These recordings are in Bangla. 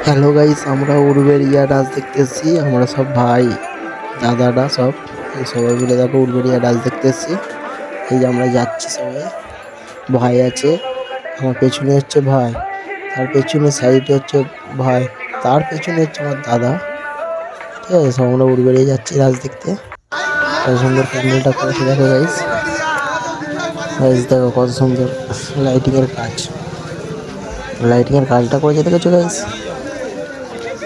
হ্যালো গাইস, আমরা উলুবেড়িয়া রাজ দেখতেছি। আমরা সব ভাই দাদারা সব সবাই মিলে দেখো উলুবেড়িয়া রাজ দেখতেছি। এই যে আমরা যাচ্ছি সবাই, ভাই আছে আমার পেছনে হচ্ছে ভাই, তার পেছনে সাইডে হচ্ছে ভাই, তার পেছনে হচ্ছে আমার দাদা। ঠিক আছে, সব আমরা উলুবেড়িয়া যাচ্ছি রাজ দেখতে। কত সুন্দর প্যান্ডেলটা করেছে দেখো গাইস। গাইস দেখো কত সুন্দর লাইটিং এর কাজ, লাইটিং এর কাজটা করেছে দেখেছো গাইস।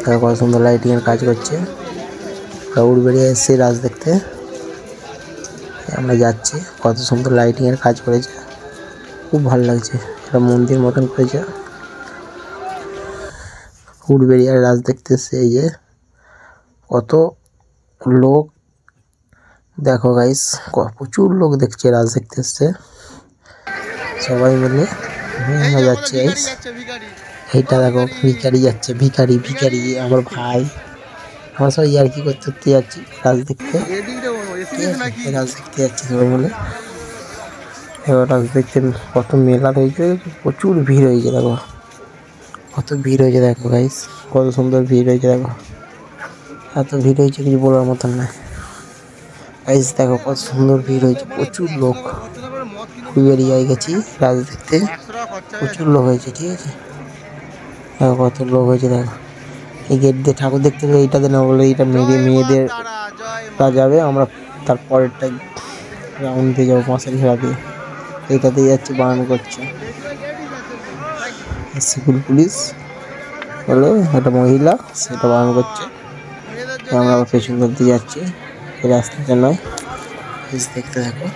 দেখো কত সুন্দর লাইটিং এর কাজ করছে। উলুবেড়িয়া এসেছি রাজ দেখতে, আমরা যাচ্ছি। কত সুন্দর লাইটিং এর কাজ করেছে, খুব ভালো লাগছে। একটা মন্দির মতন করেছে। উলুবেড়িয়ার রাজ দেখতে এসছে। এই যে কত লোক দেখো গাইস, প্রচুর লোক দেখছে রাজ দেখতে এসছে। সবাই মিলে আমরা যাচ্ছি গাইস। এইটা দেখো ভিখারি যাচ্ছে, ভিখারি ভিখারি আমার ভাই। আমরা সবাই আর কি করতে করতে যাচ্ছি রাজ দেখতে। রাজ দেখতে যাচ্ছি সবাই মিলে। এবার রাজ দেখতে কত মেলা হয়েছে, প্রচুর ভিড় হয়েছে দেখো, কত ভিড় হয়েছে দেখো গাইস, কত সুন্দর ভিড় হয়েছে দেখো। এত ভিড় হয়েছে কিছু বলার মতন না গাইস। দেখো কত সুন্দর ভিড় হয়েছে, প্রচুর লোক। উলুবেড়িয়ায় গেছি রাজ দেখতে, প্রচুর লোক হয়েছে। ঠিক আছে, দেখো কত লোক হয়েছে দেখো। এই গেট দিয়ে ঠাকুর দেখতে হবে, এইটাতে না বলে এইটা মেয়েদের যাবে। আমরা তারপরেরটা রাউন্ড দিয়ে যাবো পাঁচের ঘেরা দিয়ে, এইটাতে যাচ্ছি, বারণ করছে সিভিল পুলিশ বলে, একটা মহিলা সেটা বারণ করছে। আমরা আবার পেছন করতে যাচ্ছি, এই রাস্তাটা নয়। দেখতে থাকো।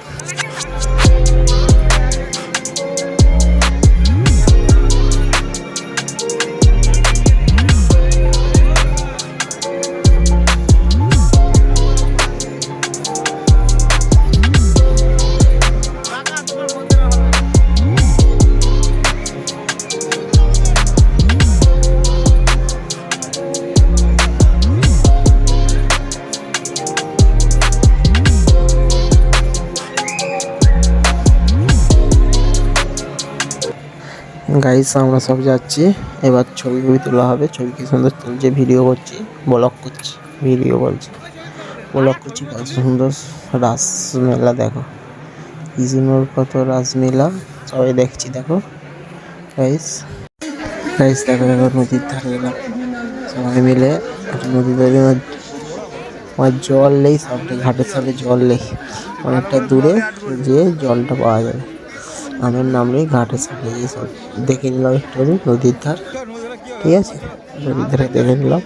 গাইস আমরা সব যাচ্ছি, এবার ছবি তোলা হবে। ছবি কি সুন্দর তুলছে, ভিডিও করছি, ব্লগ করছি, ভিডিও বলছি, ব্লগ করছি। কত সুন্দর রাস মেলা দেখো, কি সুন্দর কত রাস মেলা সবাই দেখছি দেখো গাইস। গাইস দেখো দেখো নদীর ধারে গেলাম সবাই মিলে। নদীর ধারে আমার জল নেই, সামনে ঘাটের সামনে জল নেই, অনেকটা দূরে যে জলটা পাওয়া যাবে। আমার নামলেই ঘাটের সামনে গিয়ে সব দেখে নিলাম একটু নদীর ধার। ঠিক আছে, নদীর ধারে দেখে নিলাম,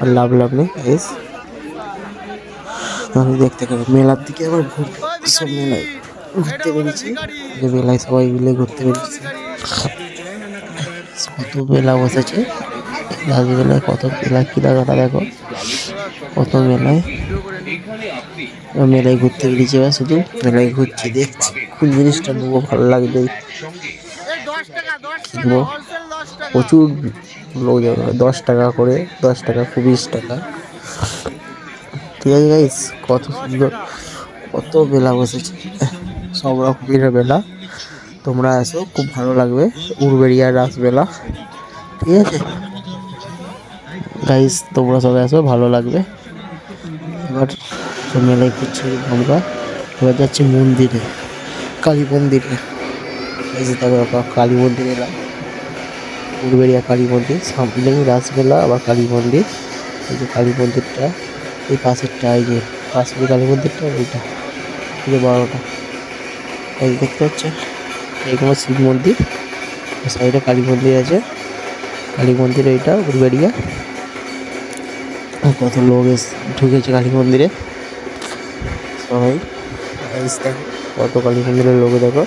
আর লাভ নেই গাইস। আমি দেখতে গেলাম মেলার দিকে, আবার সব মেলায় ঘুরতে পেরেছি, যে মেলায় সবাই মিলে ঘুরতে পেরেছি। কত মেলা বসেছে রাজমেলায়, কত মেলা কেনাকাটা দেখো, কত মেলায় মেলায় ঘুরতে পেরেছি। এবার শুধু মেলায় ঘুরছি, দেখছি কোন জিনিসটা নেবো, ভালো লাগবে কিনবো। প্রচুর লোক যাবে, 10 টাকা করে, 10 টাকা 20 টাকা। ঠিক আছে গাইস, কত সুন্দর কত মেলা বসেছে, সব রকমের মেলা। তোমরা আসো, খুব ভালো লাগবে উলুবেড়িয়ার রাস মেলা। ঠিক আছে গাইস, তোমরা সবাই আসো, ভালো লাগবে। এবার মেলায় ঘুরছি আমরা, এবার যাচ্ছি মন্দিরে, কালী মন্দিরে। এই যে দেখো কালী মন্দির এলাম, উলুবেড়িয়া কালী মন্দির সামনেই রাসমেলা, আবার কালী মন্দির। এই যে কালী মন্দিরটা, এই পাশেরটা, এই যে পাশের কালী মন্দিরটা, এইটা এই যে 12টা, এই দেখতে পাচ্ছে। এইগুলো শিব মন্দির, সাইডে কালী মন্দির আছে, কালী মন্দির এইটা উলুবেড়িয়া। কত লোক ঢুকেছে কালী মন্দিরে সবাই। কত কালী মন্দিরের লোক দেখো।